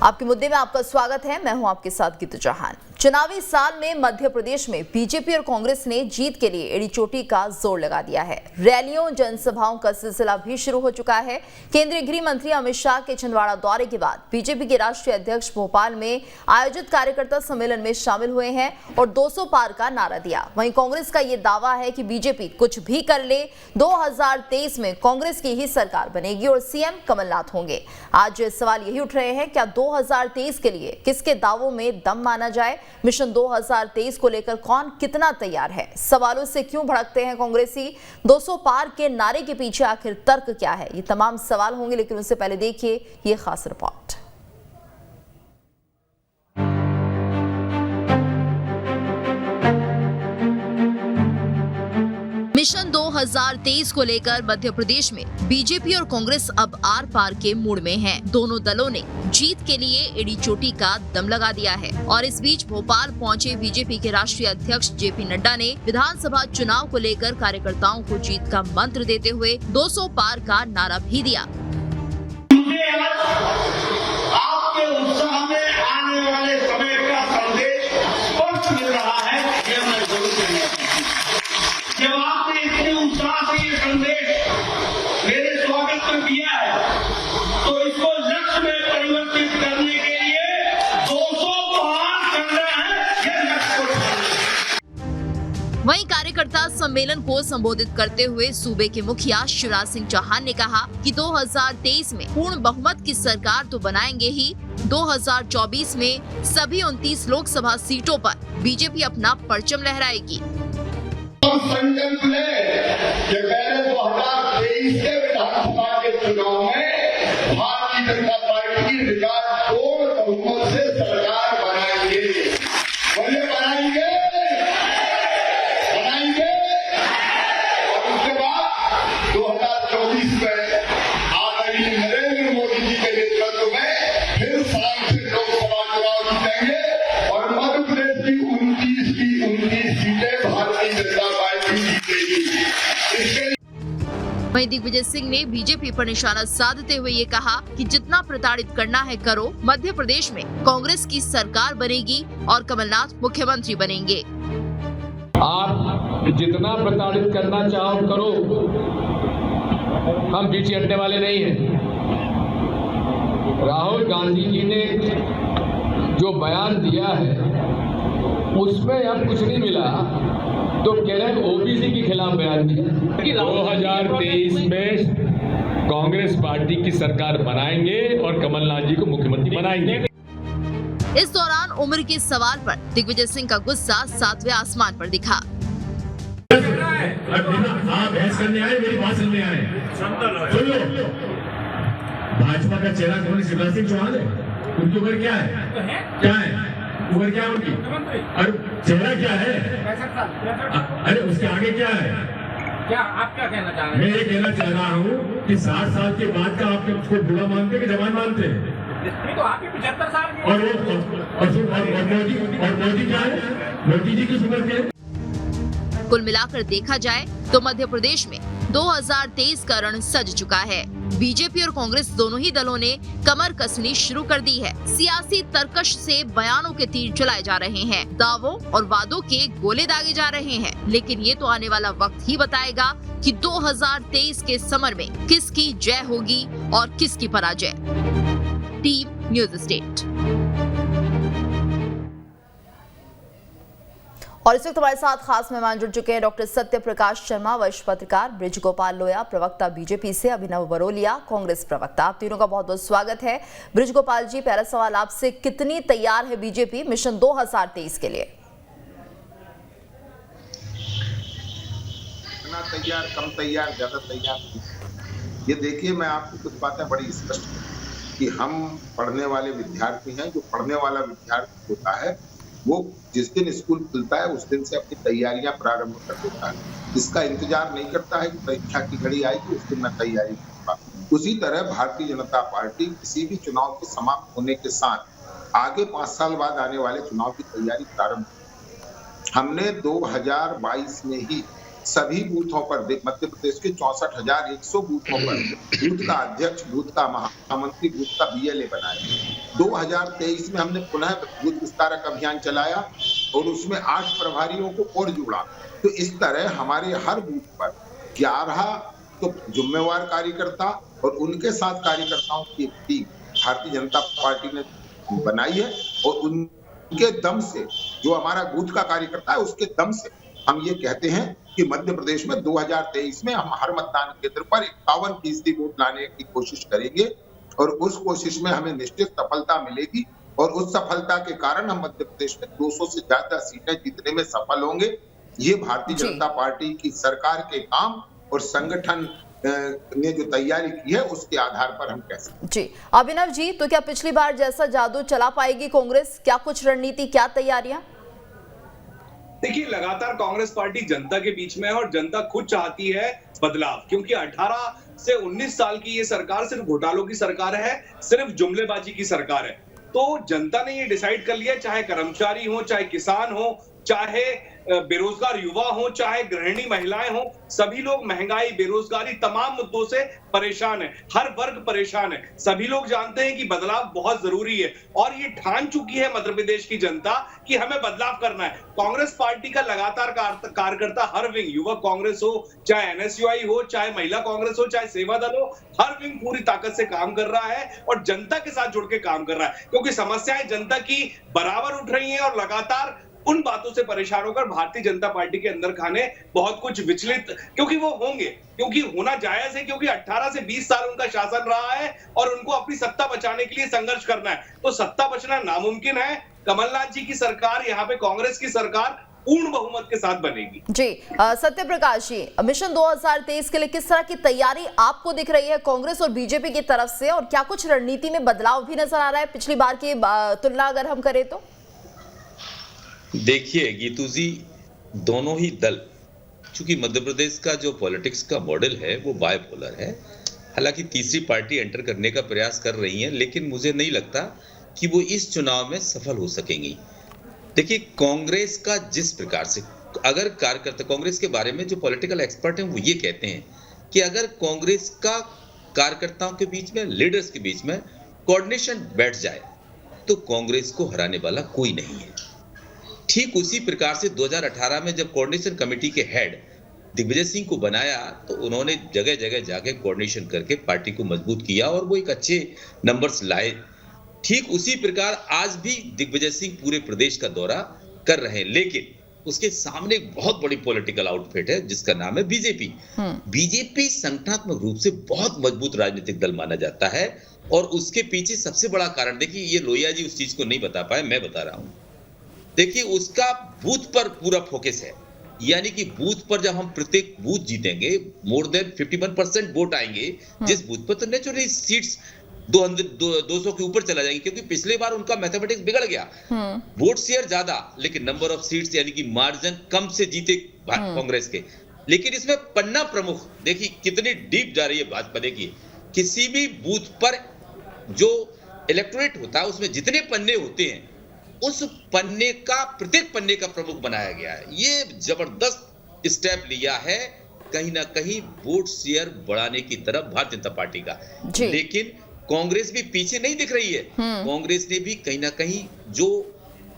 आपके मुद्दे में आपका स्वागत है। मैं हूं आपके साथ गीतू चौहान। चुनावी साल में मध्य प्रदेश में बीजेपी और कांग्रेस ने जीत के लिए एड़ी चोटी का जोर लगा दिया है। रैलियों जनसभाओं का सिलसिला भी शुरू हो चुका है। केंद्रीय गृह मंत्री अमित शाह के छिंदवाड़ा दौरे के बाद बीजेपी के राष्ट्रीय अध्यक्ष भोपाल में आयोजित कार्यकर्ता सम्मेलन में शामिल हुए हैं और 200 पार का नारा दिया। वहीं कांग्रेस का यह दावा है कि बीजेपी कुछ भी कर ले, 2023 में कांग्रेस की ही सरकार बनेगी और सीएम कमलनाथ होंगे। आज सवाल यही उठ रहे हैं, क्या 2023 के लिए किसके दावों में दम माना जाए? मिशन 2023 को लेकर कौन कितना तैयार है? सवालों से क्यों भड़कते हैं कांग्रेसी? 200 पार के नारे के पीछे आखिर तर्क क्या है? ये तमाम सवाल होंगे, लेकिन उससे पहले देखिए ये खास रिपोर्ट। मिशन 2023 को लेकर मध्य प्रदेश में बीजेपी और कांग्रेस अब आर पार के मूड में हैं। दोनों दलों ने जीत के लिए एड़ी चोटी का दम लगा दिया है और इस बीच भोपाल पहुंचे बीजेपी के राष्ट्रीय अध्यक्ष जेपी नड्डा ने विधानसभा चुनाव को लेकर कार्यकर्ताओं को जीत का मंत्र देते हुए 200 पार का नारा भी दिया। आपके उत्साह में आने वाले समय का संदेश स्पष्ट मिल रहा है। जब आपने इतने उत्साह से ये संदेश मेरे स्वागत में दिया है, तो इसको लक्ष्य में परिवर्तित करने के लिए 200 पार करना है, ये लक्ष्य। वहीं कार्यकर्ता सम्मेलन को संबोधित करते हुए सूबे के मुखिया शिवराज सिंह चौहान ने कहा कि 2023 में पूर्ण बहुमत की सरकार तो बनाएंगे ही, 2024 में सभी 29 लोकसभा सीटों पर बीजेपी अपना परचम लहराएगी। संकल्प ले कि पहले 2023 के विधानसभा के चुनाव में भारतीय जनता पार्टी की रिकॉर्ड तोड़ बहुमत से सरकार बनाएंगे। बोले बनाएंगे, बनाएंगे। और उसके बाद 2024 में आदरणीय नरेंद्र मोदी जी के नेतृत्व में फिर 7 से लोकसभा चुनाव जीतेंगे और मध्य प्रदेश की 29 सीटें भारतीय जनता वहीं दिग्विजय सिंह ने बीजेपी पर निशाना साधते हुए ये कहा कि जितना प्रताड़ित करना है करो, मध्य प्रदेश में कांग्रेस की सरकार बनेगी और कमलनाथ मुख्यमंत्री बनेंगे। आप जितना प्रताड़ित करना चाहो करो, हम पीछे हटने वाले नहीं हैं। राहुल गांधी जी ने जो बयान दिया है उसमें अब कुछ नहीं मिला तो कह रहे हैं ओबीसी के खिलाफ बयान दिया। 2023 में कांग्रेस पार्टी की सरकार बनाएंगे और कमलनाथ जी को मुख्यमंत्री बनाएंगे। इस दौरान उम्र के सवाल पर दिग्विजय सिंह का गुस्सा 7वें आसमान पर दिखा। आप बहस करने आए, मेरी बात सुनने आए। सुन लो, भाजपा का चेहरा कौन? शिवराज सिंह चौहान है। उनकी उम्र क्या है? क्या है उम्र? क्या उनकी? और चेहरा क्या है? अरे उसके आगे क्या है? क्या आप क्या कहना चाह रहे हैं? मैं ये कहना चाह रहा हूँ कि 60 साल के बाद का आप उसको बुरा मानते कि जवान मानते हैं? तो आप 75 साल के और मोदी क्या है? मोदी जी की उम्र क्या है? कुल मिलाकर देखा जाए तो मध्य प्रदेश में 2023 का रण सज चुका है। बीजेपी और कांग्रेस दोनों ही दलों ने कमर कसनी शुरू कर दी है। सियासी तरकश से बयानों के तीर चलाए जा रहे हैं, दावों और वादों के गोले दागे जा रहे हैं, लेकिन ये तो आने वाला वक्त ही बताएगा कि 2023 के समर में किसकी जय होगी और किसकी पराजय। Team news state. और इस वक्त हमारे साथ खास मेहमान जुड़ चुके हैं डॉक्टर सत्य प्रकाश शर्मा, वरिष्ठ पत्रकार, ब्रिज गोपाल लोया, प्रवक्ता बीजेपी से, अभिनव बरोलिया, कांग्रेस प्रवक्ता। आप तीनों का बहुत बहुत स्वागत है। ब्रिज गोपाल जी, पहला सवाल आपसे, कितनी तैयार है बीजेपी मिशन 2023 के लिए? इतना तैयार, कम तैयार, ज्यादा तैयार, ये देखिए मैं आपको कुछ बातें बड़ी स्पष्ट कि हम पढ़ने वाले विद्यार्थी हैं। जो पढ़ने वाला विद्यार्थी होता है वो जिस दिन स्कूल खुलता है उस दिन से अपनी तैयारियां प्रारंभ कर देता है। इसका इंतजार नहीं करता है कि परीक्षा की घड़ी आएगी उस दिन मैं तैयारी करूंगा। उसी तरह भारतीय जनता पार्टी किसी भी चुनाव के समाप्त होने के साथ आगे 5 साल बाद आने वाले चुनाव की तैयारी प्रारंभ। हमने 2022 में ही सभी बूथों पर मध्य प्रदेश के 64,100 बूथों पर बूथ का अध्यक्ष, बूथ का महामंत्री, बूथ का BLA बनाया। 2023 में हमने पुनः बूथ विस्तारक अभियान चलाया और उसमें 8 प्रभारियों को और जोड़ा। तो इस तरह हमारे हर बूथ पर 11 तो जिम्मेवार कार्यकर्ता और उनके साथ कार्यकर्ताओं की एक टीम भारतीय जनता पार्टी ने बनाई है और उनके दम से, जो हमारा बूथ का कार्यकर्ता है उसके दम से हम ये कहते हैं कि मध्य प्रदेश में 2023 में हम हर मतदान केंद्र पर 51% वोट लाने की कोशिश करेंगे और उस कोशिश में हमें निश्चित सफलता मिलेगी और उस सफलता के कारण हम मध्य प्रदेश में 200 से ज्यादा सीटें जीतने में सफल होंगे। ये भारतीय जनता पार्टी की सरकार के काम और संगठन ने जो तैयारी की है उसके आधार पर हम कह सकते हैं। जी अभिनव जी, तो क्या पिछली बार जैसा जादू चला पाएगी कांग्रेस? क्या कुछ रणनीति, क्या तैयारियां? देखिए, लगातार कांग्रेस पार्टी जनता के बीच में है और जनता खुद चाहती है बदलाव, क्योंकि 18 से 19 साल की ये सरकार सिर्फ घोटालों की सरकार है, सिर्फ जुमलेबाजी की सरकार है। तो जनता ने ये डिसाइड कर लिया, चाहे कर्मचारी हो, चाहे किसान हो, चाहे बेरोजगार युवा हो, चाहे गृहिणी महिलाएं हो, सभी लोग महंगाई, बेरोजगारी, तमाम मुद्दों से परेशान है। हर वर्ग परेशान है। सभी लोग जानते हैं कि बदलाव बहुत जरूरी है और ये ठान चुकी है मध्य प्रदेश की जनता कि हमें बदलाव करना है। कांग्रेस पार्टी का लगातार कार्यकर्ता, हर विंग, युवक कांग्रेस हो, चाहे NSUI हो, चाहे महिला कांग्रेस हो, चाहे सेवा दल हो, हर विंग पूरी ताकत से काम कर रहा है और जनता के साथ जुड़ के काम कर रहा है, क्योंकि समस्याएं जनता की बराबर उठ रही हैं और लगातार उन बातों से परेशान होकर भारतीय जनता पार्टी के अंदर खाने बहुत कुछ विचलित, क्योंकि वो होंगे, क्योंकि होना जायज है, क्योंकि 18 से 20 साल उनका शासन रहा है और उनको अपनी सत्ता बचाने के लिए संघर्ष करना है। तो सत्ता बचना नामुमकिन है। कमलनाथ जी की सरकार, यहाँ पे कांग्रेस की सरकार पूर्ण बहुमत के साथ बनेगी। जी सत्य प्रकाश जी, मिशन 2023 के लिए किस तरह की तैयारी आपको दिख रही है कांग्रेस और बीजेपी की तरफ से, और क्या कुछ रणनीति में बदलाव भी नजर आ रहा है पिछली बार की तुलना अगर हम करें तो? देखिए गीतू जी, दोनों ही दल, चूंकि मध्य प्रदेश का जो पॉलिटिक्स का मॉडल है वो बायपोलर है, हालांकि तीसरी पार्टी एंटर करने का प्रयास कर रही है, लेकिन मुझे नहीं लगता कि वो इस चुनाव में सफल हो सकेंगी। देखिए, कांग्रेस का जिस प्रकार से, अगर कार्यकर्ता, कांग्रेस के बारे में जो पॉलिटिकल एक्सपर्ट हैं वो ये कहते हैं कि अगर कांग्रेस का कार्यकर्ताओं के बीच में, लीडर्स के बीच में कोऑर्डिनेशन बैठ जाए तो कांग्रेस को हराने वाला कोई नहीं है। ठीक उसी प्रकार से 2018 में जब कोऑर्डिनेशन कमेटी के हेड दिग्विजय सिंह को बनाया तो उन्होंने जगह जगह जाके कोऑर्डिनेशन करके पार्टी को मजबूत किया और वो एक अच्छे नंबर्स लाए। ठीक उसी प्रकार आज भी दिग्विजय सिंह पूरे प्रदेश का दौरा कर रहे हैं, लेकिन उसके सामने एक बहुत बड़ी पॉलिटिकल आउटफिट है जिसका नाम है बीजेपी। बीजेपी संगठनात्मक रूप से बहुत मजबूत राजनीतिक दल माना जाता है और उसके पीछे सबसे बड़ा कारण, देखिए ये लोहिया जी उस चीज को नहीं बता पाए, मैं बता रहा हूं। देखिए, उसका बूथ पर पूरा फोकस है, यानी कि बूथ पर जब हम प्रत्येक बूथ जीतेंगे, मोर देन 51% वोट आएंगे जिस बूथ पर, तो नेचुरली सीट्स 200 के ऊपर चला जाएंगे, क्योंकि पिछले बार उनका मैथमेटिक्स बिगड़ गया। वोट शेयर ज्यादा लेकिन नंबर ऑफ सीट्स यानी कि मार्जिन कम से जीते कांग्रेस के। लेकिन इसमें पन्ना प्रमुख, देखिए कितनी डीप जा रही है भाजपा। देखिए, किसी भी बूथ पर जो इलेक्टोरेट होता है उसमें जितने पन्ने होते हैं, उस पन्ने का, प्रत्येक पन्ने का प्रमुख बनाया गया है। ये जबरदस्त स्टेप लिया है कहीं ना कहीं वोट शेयर बढ़ाने की तरफ भारतीय जनता पार्टी का। लेकिन कांग्रेस भी पीछे नहीं दिख रही है। कांग्रेस ने भी कहीं ना कहीं जो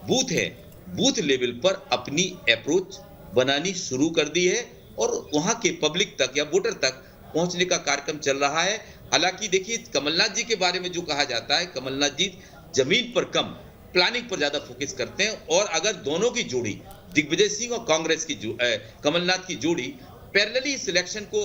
बूथ है, बूथ लेवल पर अपनी अप्रोच बनानी शुरू कर दी है और वहां के पब्लिक तक या वोटर तक पहुंचने का कार्यक्रम चल रहा है। हालांकि देखिए, कमलनाथ जी के बारे में जो कहा जाता है, कमलनाथ जी जमीन पर कम, प्लानिंग पर ज्यादा फोकस करते हैं। और अगर दोनों की जोड़ी, दिग्विजय सिंह और कांग्रेस की कमलनाथ की जोड़ी पैरेलली इस इलेक्शन को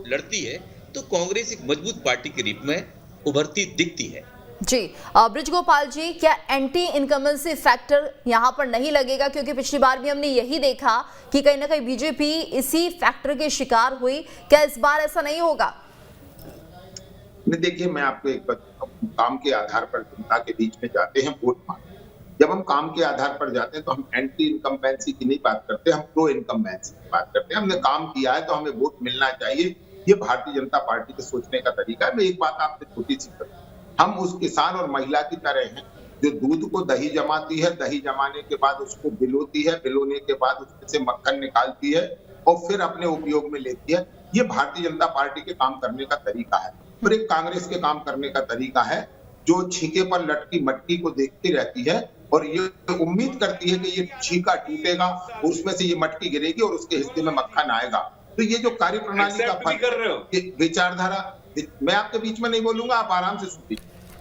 लड़ती है तो कांग्रेस एक मजबूत पार्टी के रूप में उभरती दिखती है। जी ब्रिजगोपाल जी, क्या एंटी इनकम्बेंसी फैक्टर यहां पर नहीं लगेगा? क्योंकि पिछली बार भी हमने यही देखा कि कहीं ना कहीं बीजेपी इसी फैक्टर के शिकार हुई। क्या इस बार ऐसा नहीं होगा? नहीं, देखिए मैं आपको एक बात, काम के आधार पर जनता के बीच में जाते हैं वोट मांगने। जब हम काम के आधार पर जाते हैं तो हम एंटी इनकम्बेंसी की नहीं बात करते, हम प्रो इनकम्बेंसी की बात करते हैं। हमने काम किया है तो हमें वोट मिलना चाहिए, ये भारतीय जनता पार्टी के सोचने का तरीका है। मैं एक बात आपसे छोटी सी करूं, हम उस किसान और महिला की तरह हैं जो दूध को दही जमाती है, दही जमाने के बाद उसको बिलोती है, बिलोने के बाद उसमें से मक्खन निकालती है और फिर अपने उपयोग में लेती है। ये भारतीय जनता पार्टी के काम करने का तरीका है और एक कांग्रेस के काम करने का तरीका है जो छींके पर लटकी मटकी को देखती रहती है और ये उम्मीद करती है कि ये छींका टूटेगा, उसमें से ये मटकी गिरेगी और उसके हिस्से में मक्खन आएगा। तो ये जो कार्यप्रणाली का Accept भी कर रहे हो? विचारधारा, मैं आपके बीच में नहीं बोलूंगा, आप आराम से सुनिए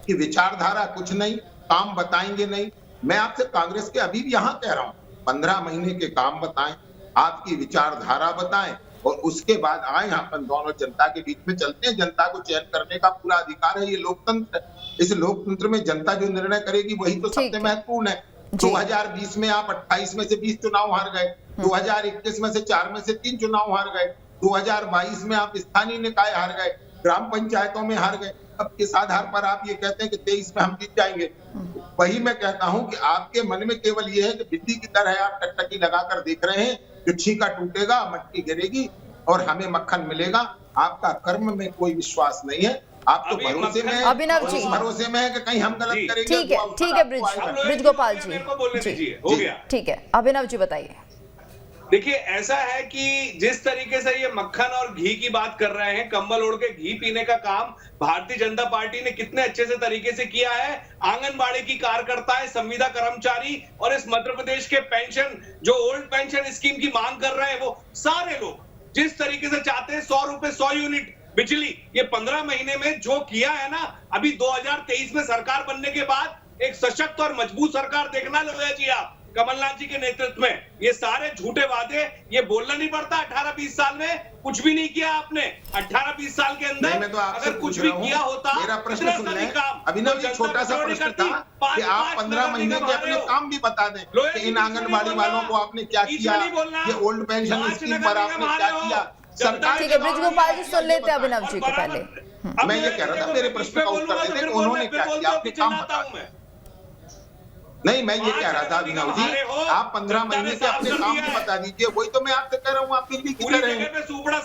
कि विचारधारा कुछ नहीं, काम बताएंगे नहीं। मैं आपसे कांग्रेस के अभी भी यहाँ कह रहा हूँ 15 महीने के काम बताएं, आपकी विचारधारा बताएं और उसके बाद आए अपन दोनों जनता के बीच में चलते हैं। जनता को चयन करने का पूरा अधिकार है, ये लोकतंत्र है। इस लोकतंत्र में जनता जो निर्णय करेगी वही तो सबसे महत्वपूर्ण है। 2020 में आप 28 में से 20 चुनाव हार गए, 2021 में से 4 में से 3 चुनाव हार गए, 2022 में आप स्थानीय निकाय हार गए, ग्राम पंचायतों में हार गए। अब किस आधार पर आप ये कहते हैं कि 23 में हम जीत जाएंगे? वही मैं कहता हूं कि आपके मन में केवल ये है कि बिल्ली की तरह आप टकटकी लगाकर देख रहे हैं कि छींका टूटेगा, मटकी गिरेगी और हमें मक्खन मिलेगा। आपका कर्म में कोई विश्वास नहीं है, आप तो भरोसे में है, अभिनव जी भरोसे में है कि कहीं हम गलत करेंगे। ठीक है ब्रिज गोपाल जी, हो गया, ठीक है। अभिनव जी बताइए। देखिए ऐसा है कि जिस तरीके से ये मक्खन और घी की बात कर रहे हैं, कंबल ओढ़ के घी पीने का काम भारतीय जनता पार्टी ने कितने अच्छे से तरीके से किया है। आंगनबाड़ी की कार्यकर्ताएं, संविदा कर्मचारी और इस मध्य प्रदेश के पेंशन जो ओल्ड पेंशन स्कीम की मांग कर रहे हैं, वो सारे लोग जिस तरीके से चाहते हैं 100 रुपए 100 यूनिट बिजली, ये 15 महीने में जो किया है ना, अभी 2023 में सरकार बनने के बाद एक सशक्त और मजबूत सरकार देखना लोया जी आप कमलनाथ जी के नेतृत्व में। ये सारे झूठे वादे, ये बोलना नहीं पड़ता 18-20 साल में कुछ भी नहीं किया आपने। 18-20 साल के अंदर तो अगर कुछ भी किया होता, मेरा प्रश्न सुन लें। अभिनव जी, छोटा सा प्रश्न था कि आप 15 महीने के अपने काम भी बता दें कि इन आंगनबाड़ी वालों को आपने क्या किया, ये ओल्ड पेंशन स्कीम पर आपने क्या किया। सरकार ठीक है ब्रिज गोपाल जी, सुन लेते हैं अभिनव जी को पहले। मैं ये कह रहा था मेरे प्रश्न का उत्तर देते उन्होंने क्या किया, आपके काम बता। नहीं, मैं ये कह रहा था अभिनव जी, आप 15 महीने के अपने काम को बता दीजिए। वही तो मैं आपसे कह रहा हूँ, आप बिल्ली की तरह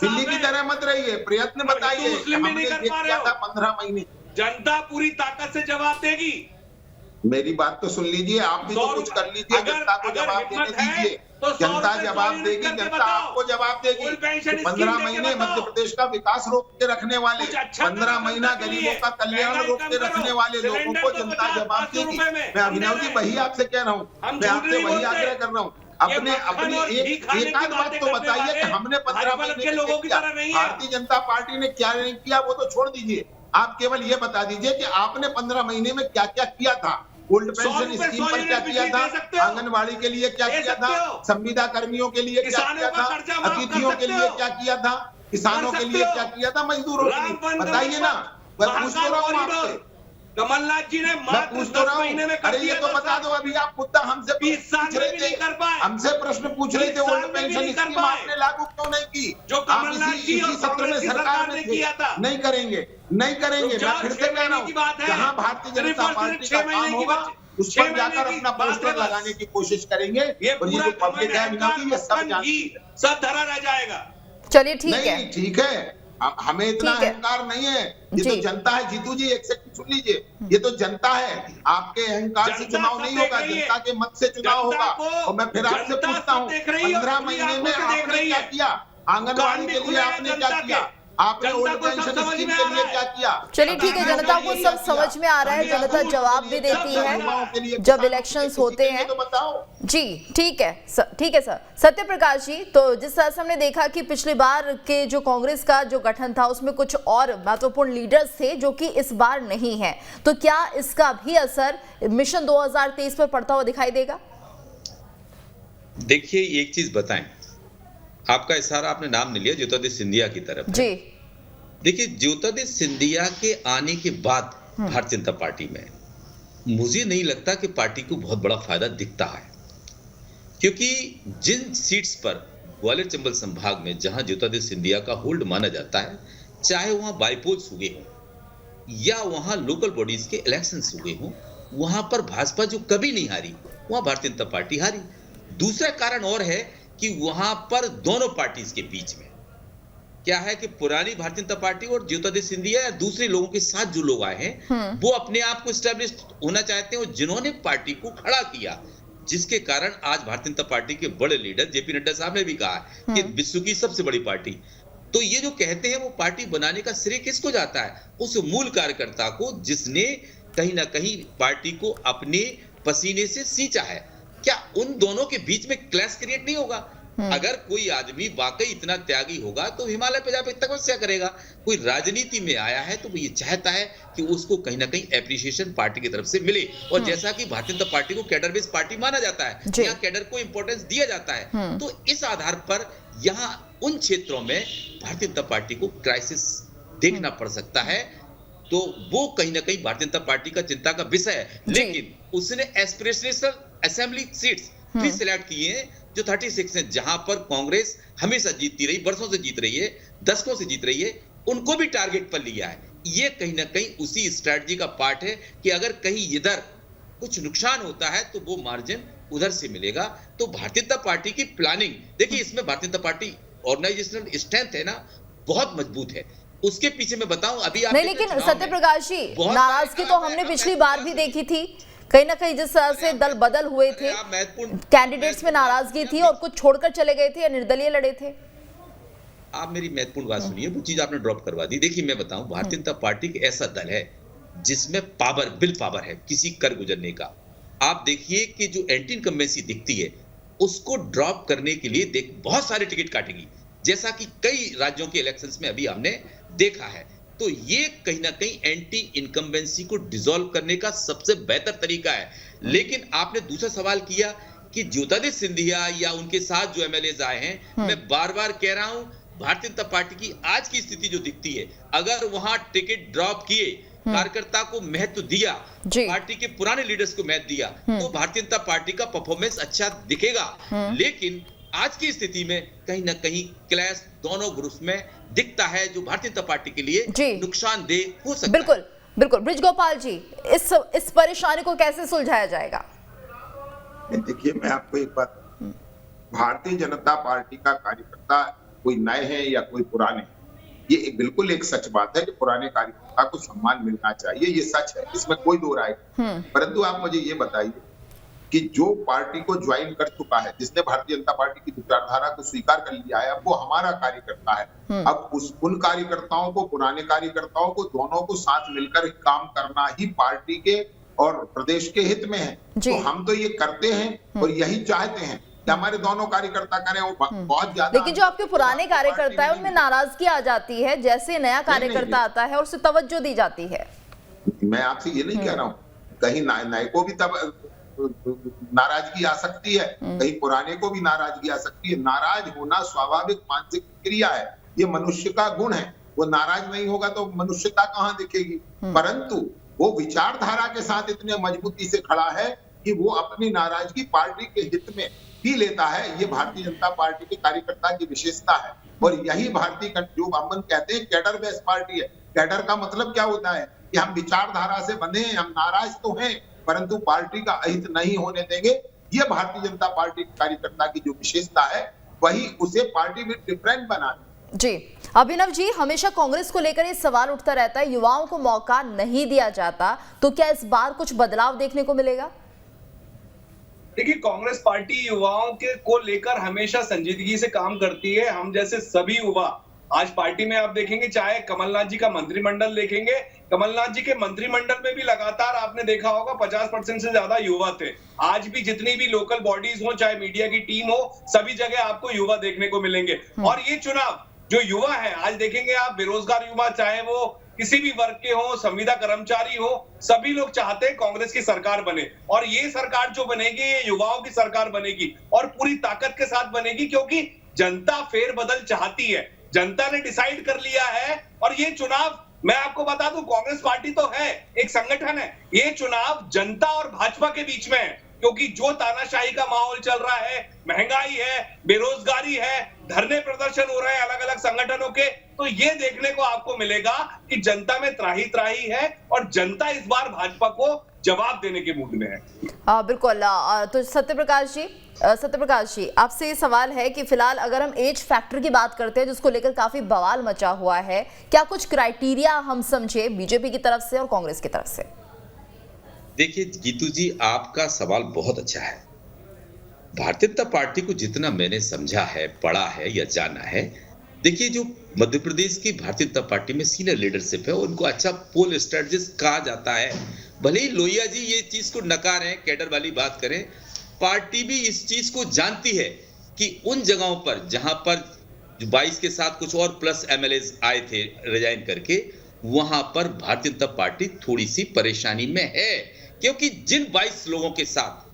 बिल्ली की तरह मत रहिए, प्रयत्न बताइए हमने ये किया था 15 महीने। जनता पूरी ताकत से जवाब देगी। मेरी बात तो सुन लीजिए, आप भी तो कुछ कर लीजिए, जनता को जवाब देने दीजिए। जनता जवाब देगी, जनता आपको जवाब देगी। 15 महीने मध्य प्रदेश का विकास रोक के रखने वाले, 15 महीना गरीबों का कल्याण रोक के रखने वाले लोगों को जनता जवाब देगी। मैं अभिनव जी वही आपसे कह रहा हूँ, मैं आपसे वही आग्रह कर रहा हूँ। अपने अपनी एक आध बात तो बताइए कि हमने 15 महीने में किया, भारतीय जनता पार्टी ने क्या नहीं किया वो तो छोड़ दीजिए। आप केवल ये बता दीजिए कि आपने 15 महीने में क्या क्या किया था। ओल्ड पेंशन स्कीम पर क्या किया था, आंगनबाड़ी के लिए क्या किया था, संविदा कर्मियों के लिए क्या किया था, अतिथियों के लिए क्या किया था, किसानों के लिए क्या किया था, मजदूरों के लिए बताइए ना। मैं पूछ तो रहा हूँ आपसे, कमलनाथ जी ने मात्र 10 महीने में कर अरे ये तो बता दो, अभी आप मुद्दा हमसे पूछ रहे थे, हमसे प्रश्न पूछ रहे थे ओल्ड पेंशन स्कीम आपने लागू क्यों नहीं की। जो कमलनाथ जी इसी सत्र में सरकार ने किया था। नहीं करेंगे, नहीं करेंगे। मैं फिर से कह रहा हूँ, जहाँ भारतीय जनता पार्टी का काम होगा उस पर जाकर अपना पोस्टर लगाने की कोशिश करेंगे। और ये जो पब्लिक है ये सब जानती है, सब धरा रह जाएगा। चलिए ठीक है, नहीं ठीक है, हमें इतना अहंकार नहीं है। ये तो जनता है। जीतू जी एक सेकंड सुन लीजिए, ये तो जनता है। आपके अहंकार से चुनाव नहीं होगा, जनता के मत से चुनाव होगा। और मैं फिर आपसे पूछता हूँ, 15 महीने में आपने क्या किया, आंगनबाड़ी के लिए आपने क्या किया, आपने ओल्ड पेंशन स्कीम के लिए क्या किया। चलिए ठीक है, जनता को सब समझ में आ रहा है, जनता जवाब भी देती है जब इलेक्शंस होते हैं। तो बताओ जी ठीक है ठीक है सर। सत्य प्रकाश जी, तो जिस तरह से हमने देखा कि पिछली बार के जो कांग्रेस का जो गठन था उसमें कुछ और महत्वपूर्ण लीडर्स थे जो कि इस बार नहीं है, तो क्या इसका भी असर मिशन 2023 पर पड़ता हुआ दिखाई देगा? देखिए एक चीज बताएं, आपका इशारा आपने नाम नहीं लिया ज्योतिरादित्य सिंधिया की तरफ जी। देखिए ज्योतिरादित्य सिंधिया के आने के बाद भारतीय जनता पार्टी में मुझे नहीं लगता कि पार्टी को बहुत बड़ा फायदा दिखता है, क्योंकि जिन सीट्स पर ग्वालियर चंबल संभाग में जहां ज्योतिरादित्य सिंधिया का होल्ड माना जाता है, चाहे वहां बाईपोल्स हुए हों या वहां लोकल बॉडीज के इलेक्शंस हुए हों, वहां पर भाजपा जो कभी नहीं हारी वहां भारतीय जनता पार्टी हारी। दूसरा कारण और है कि वहां पर दोनों पार्टीज के बीच में क्या है कि पुरानी भारतीय जनता पार्टी और ज्योतिरादित्य सिंधिया या दूसरे लोगों के साथ जो लोग आए हैं वो अपने आप को एस्टैब्लिश होना चाहते हैं, और जिन्होंने पार्टी को खड़ा किया जिसके कारण आज भारतीय जनता पार्टी के बड़े लीडर जेपी नड्डा साहब ने भी कहा है कि विश्व की सबसे बड़ी पार्टी। तो ये जो कहते हैं वो पार्टी बनाने का श्रेय किसको जाता है? उस मूल कार्यकर्ता को जिसने कहीं ना कहीं पार्टी को अपने पसीने से सींचा है। क्या उन दोनों के बीच में क्लैश क्रिएट नहीं होगा? अगर कोई आदमी वाकई इतना त्यागी होगा तो हिमालय पे जाकर तपस्या करेगा। कोई राजनीति में आया है तो वो ये चाहता है कि उसको कहीं ना कहीं एप्रिसिएशन पार्टी की तरफ से मिले। और जैसा कि भारतीय जनता पार्टी को कैडर बेस्ड पार्टी माना जाता है, यहाँ कैडर को इंपॉर्टेंस दिया जाता है, तो इस आधार पर यहाँ उन क्षेत्रों में भारतीय जनता पार्टी को क्राइसिस देखना पड़ सकता है। तो वो कहीं ना कहीं भारतीय जनता पार्टी का चिंता का विषय है। लेकिन उसने एस्पिरेशनल असेंबली सीट्स भी सिलेक्ट किए हैं जो 36 हैं, जहां पर कांग्रेस हमेशा जीतती रही, वर्षों से जीत रही है, दशकों से जीत रही है, उनको भी टारगेट पर लिया है। ये कहीं ना कहीं उसी स्ट्रैटेजी का पार्ट है कि अगर कहीं इधर कुछ नुकसान होता है तो वो मार्जिन उधर से मिलेगा। तो भारतीय जनता पार्टी की प्लानिंग देखिए, इसमें Bharatiya Janata party organisational strength है ना, बहुत मजबूत है। उसके पीछे मैं बताऊं अभी आप नहीं, लेकिन सत्यप्रकाश जी, नाराजगी तो हमने पिछली बार भी देखी थी। कहीं ना कहीं जिस तरह से दल बदल हुए थे, कैंडिडेट्स में नाराजगी थी और कुछ छोड़कर चले गए थे या निर्दलीय लड़े थे। आप मेरी महत्वपूर्ण बात सुनिए, वो चीज आपने ड्रॉप करवा दी। देखिए मैं बताऊं, भारतीय जनता पार्टी एक ऐसा दल है जिसमें पावर, बिल पावर है किसी कर गुजरने का। आप देखिए कि जो एंटी इनकम्बेंसी दिखती है उसको ड्रॉप करने के लिए बहुत सारे टिकट काटेगी, जैसा कि कई राज्यों के इलेक्शंस में अभी हमने देखा है। तो ये कहीं ना कहीं एंटी इनकम्बेंसी को डिसॉल्व करने का सबसे बेहतर तरीका है। लेकिन आपने दूसरा सवाल किया कि ज्योतिरादित्य सिंधिया या उनके साथ जो एमएलएज आए हैं, मैं बार बार कह रहा हूं, भारतीय जनता पार्टी की आज की स्थिति जो दिखती है, अगर वहां टिकट ड्रॉप किए, कार्यकर्ता को महत्व दिया, पार्टी के पुराने लीडर्स को महत्व दिया, तो भारतीय जनता पार्टी का परफॉर्मेंस अच्छा दिखेगा। लेकिन आज की स्थिति में कहीं ना कहीं क्लैश दोनों ग्रुप्स में दिखता है, जो भारतीय जनता पार्टी के लिए नुकसानदेह हो सकता बिल्कुल, है। बिल्कुल। बृजगोपाल जी, इस परेशानी को कैसे सुलझाया जाएगा? देखिए मैं आपको एक बात, भारतीय जनता पार्टी का कार्यकर्ता कोई नए हैं या कोई पुराने, ये बिल्कुल एक सच बात है कि पुराने कार्यकर्ता को सम्मान मिलना चाहिए, ये सच है, इसमें कोई दो राय। परंतु आप मुझे ये बताइए कि जो पार्टी को ज्वाइन कर चुका है, जिसने भारतीय जनता पार्टी की विचारधारा को स्वीकार कर लिया है, अब वो हमारा कार्यकर्ता है। अब उन कार्यकर्ताओं को, पुराने कार्यकर्ताओं को, दोनों को साथ मिलकर काम करना ही पार्टी के और प्रदेश के हित में है। तो हम तो ये करते हैं और यही चाहते हैं कि हमारे दोनों कार्यकर्ता करें। वो बहुत ज्यादा, लेकिन जो आपके पुराने कार्यकर्ता है उनमें नाराजगी आ जाती है, जैसे नया कार्यकर्ता आता है और उसे तवज्जो दी जाती है। मैं आपसे ये नहीं कह रहा हूँ, कहीं नए को भी तब नाराजगी आ सकती है, कहीं पुराने को भी नाराजगी आ सकती है। नाराज होना स्वाभाविक मानसिक क्रिया है, ये मनुष्य का गुण है। वो नाराज नहीं होगा तो मनुष्यता कहाँ दिखेगी? परंतु वो विचारधारा के साथ इतने मजबूती से खड़ा है कि वो अपनी नाराजगी पार्टी के हित में ही लेता है। ये भारतीय जनता पार्टी के कार्यकर्ता की विशेषता है और यही भारतीय, जो हम कहते हैं कैडर बेस्ड पार्टी है। कैडर का मतलब क्या होता है कि हम विचारधारा से बंधे हैं, हम नाराज तो हैं परंतु पार्टी का अहित नहीं होने देंगे। ये भारतीय जनता पार्टी कार्यकर्ता की जो विशेषता है, वही उसे पार्टी में डिफरेंट बना। जी अभिनव जी, हमेशा कांग्रेस को लेकर ये सवाल उठता रहता है, युवाओं को मौका नहीं दिया जाता, तो क्या इस बार कुछ बदलाव देखने को मिलेगा? देखिए, कांग्रेस पार्टी युवाओं के को लेकर हमेशा संजीदगी से काम करती है। हम जैसे सभी युवा आज पार्टी में आप देखेंगे, चाहे कमलनाथ जी का मंत्रिमंडल देखेंगे, कमलनाथ जी के मंत्रिमंडल में भी लगातार आपने देखा होगा 50% से ज्यादा युवा थे। आज भी जितनी भी लोकल बॉडीज हो, चाहे मीडिया की टीम हो, सभी जगह आपको युवा देखने को मिलेंगे। और ये चुनाव जो युवा है, आज देखेंगे आप बेरोजगार युवा, चाहे वो किसी भी वर्ग के हो, संविदा कर्मचारी हो, सभी लोग चाहते हैं कांग्रेस की सरकार बने। और ये सरकार जो बनेगी, ये युवाओं की सरकार बनेगी और पूरी ताकत के साथ बनेगी, क्योंकि जनता फेरबदल चाहती है। जनता ने डिसाइड कर लिया है। और ये चुनाव, मैं आपको बता दूं, कांग्रेस पार्टी तो है, एक संगठन है, ये चुनाव जनता और भाजपा के बीच में है। क्योंकि जो तानाशाही का माहौल चल रहा है, महंगाई है, बेरोजगारी है, धरने प्रदर्शन हो रहे हैं अलग अलग संगठनों के, तो ये देखने को आपको मिलेगा कि जनता में त्राही त्राही है और जनता इस बार भाजपा को जवाब देने के मूड में है। बिल्कुल। तो सत्यप्रकाश जी, आपसे ये सवाल है कि फिलहाल अगर हम एज फैक्टर की बात करते हैं, जिसको लेकर काफी बवाल मचा हुआ है, क्या कुछ क्राइटेरिया हम समझे बीजेपी की तरफ से और कांग्रेस की तरफ से? देखिए गीतू जी, आपका सवाल बहुत अच्छा है भारतीय जनता पार्टी को जितना मैंने समझा है, पढ़ा है या जाना है, देखिए जो मध्य प्रदेश की भारतीय जनता पार्टी में सीनियर लीडरशिप है, उनको अच्छा पोल स्ट्रेटजिस्ट कहा जाता है। भले ही लोहिया जी ये चीज को नकारें, कैडर वाली बात करें, पार्टी भी इस चीज को जानती है कि उन जगहों पर जहां पर 22 के साथ कुछ और प्लस एमएलए आए थे रिजाइन करके, वहां पर भारतीय जनता पार्टी थोड़ी सी परेशानी में है, क्योंकि जिन 22 लोगों के साथ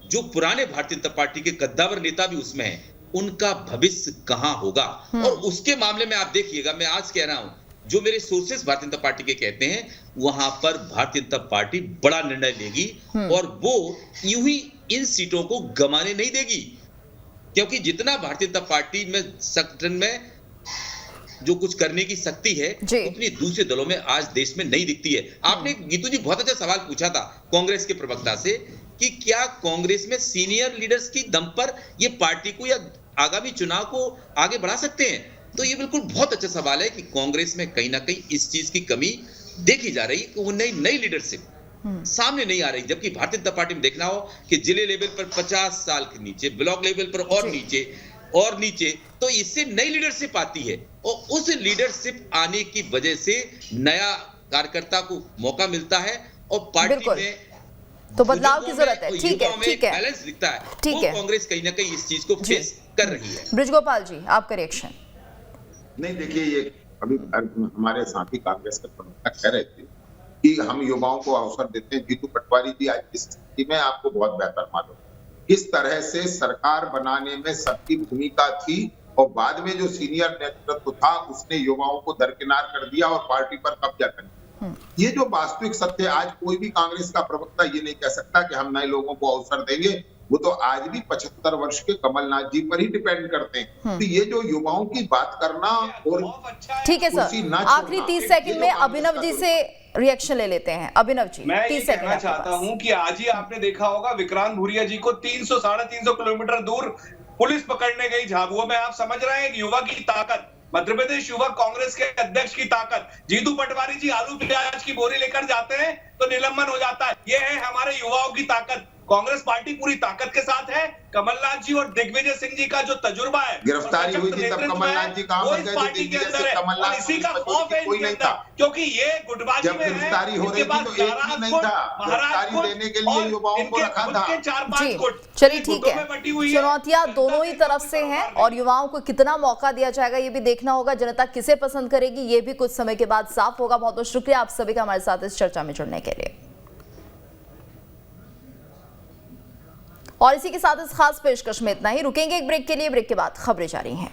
जो पुराने भारतीय जनता पार्टी के कद्दावर नेता भी उसमें हैं, उनका भविष्य कहां होगा। और उसके मामले में आप देखिएगा, मैं आज कह रहा हूं, जो मेरे सोर्सेस भारतीय जनता पार्टी के कहते हैं, वहां पर भारतीय जनता पार्टी बड़ा निर्णय लेगी और वो यूं ही इन सीटों को गंवाने नहीं देगी, क्योंकि जितना भारतीय जनता पार्टी में संगठन में जो कुछ करने की शक्ति है, उतनी दूसरे दलों में आज देश में नहीं दिखती है। आपने गीतू जी बहुत अच्छा सवाल पूछा था कांग्रेस के प्रवक्ता से कि क्या कांग्रेस में सीनियर लीडर्स की दम पर ये पार्टी को या आगामी चुनाव को आगे बढ़ा सकते हैं, तो ये बिल्कुल बहुत अच्छा सवाल है कि कांग्रेस में कहीं ना कहीं इस चीज की कमी देखी जा रही है कि वो नई लीडरशिप सामने नहीं आ रही। जबकि भारतीय जनता पार्टी में देखना हो कि जिले लेवल पर 50 साल के नीचे, ब्लॉक लेवल पर और नीचे, तो इससे नई लीडरशिप आती है और उस लीडरशिप आने की वजह से नया कार्यकर्ता को मौका मिलता है और पार्टी में तो बदलाव की जरूरत है। ठीक है, बैलेंस दिखता है। ठीक है, कांग्रेस कहीं ना कहीं इस चीज को फेस कर रही है। ब्रिजगोपाल जी, आपका रिएक्शन? नहीं, देखिए, ये अभी हमारे साथी कांग्रेस के प्रवक्ता कह रहे थे कि हम युवाओं को अवसर देते हैं। जीतू पटवारी जी आज की स्थिति में आपको बहुत बेहतर मालूम किस तरह से सरकार बनाने में सबकी भूमिका थी और बाद में जो सीनियर नेतृत्व था उसने युवाओं को दरकिनार कर दिया और पार्टी पर कब्जा कर दिया। ये जो वास्तविक सत्य, आज कोई भी कांग्रेस का प्रवक्ता ये नहीं कह सकता कि हम नए लोगों को अवसर देंगे। वो तो आज भी 75 वर्ष के कमलनाथ जी पर ही डिपेंड करते हैं। तो ये जो युवाओं की बात करना और ठीक है सर, आखिरी 30 सेकंड में अभिनव जी से रिएक्शन ले लेते हैं। अभिनव जी, मैं ये कहना चाहता हूं कि आज ही आपने देखा होगा विक्रांत भूरिया जी को 300-350 किलोमीटर दूर पुलिस पकड़ने गई झाबुआ में। आप समझ रहे हैं युवा की ताकत, मध्य प्रदेश युवा कांग्रेस के अध्यक्ष की ताकत। जीतू पटवारी जी आलू प्याज की बोरी लेकर जाते हैं तो निलंबन हो जाता है। ये है हमारे युवाओं की ताकत। कांग्रेस पार्टी पूरी ताकत के साथ है। कमलनाथ जी और दिग्विजय सिंह जी का जो तजुर्बा है, गिरफ्तारी हुई थी तब कमलनाथ जी कहां पर गए थे? दिग्विजय सिंह, कमलनाथ, इसी का खौफ है कोई नहीं था, क्योंकि ये गुटबाजी में है। गिरफ्तारी हो रही थी तो एक भी नहीं था, गिरफ्तारी देने के लिए युवाओं को रखा था। चलिए ठीक है, चुनौतियां दोनों ही तरफ से हैं और युवाओं को कितना मौका दिया जाएगा ये भी देखना होगा। जनता किसे पसंद करेगी ये भी कुछ समय के बाद साफ होगा। बहुत बहुत शुक्रिया आप सभी का हमारे साथ इस चर्चा में जुड़ने के लिए। और इसी के साथ इस खास पेशकश में इतना ही। रुकेंगे एक ब्रेक के लिए, ब्रेक के बाद खबरें जारी हैं।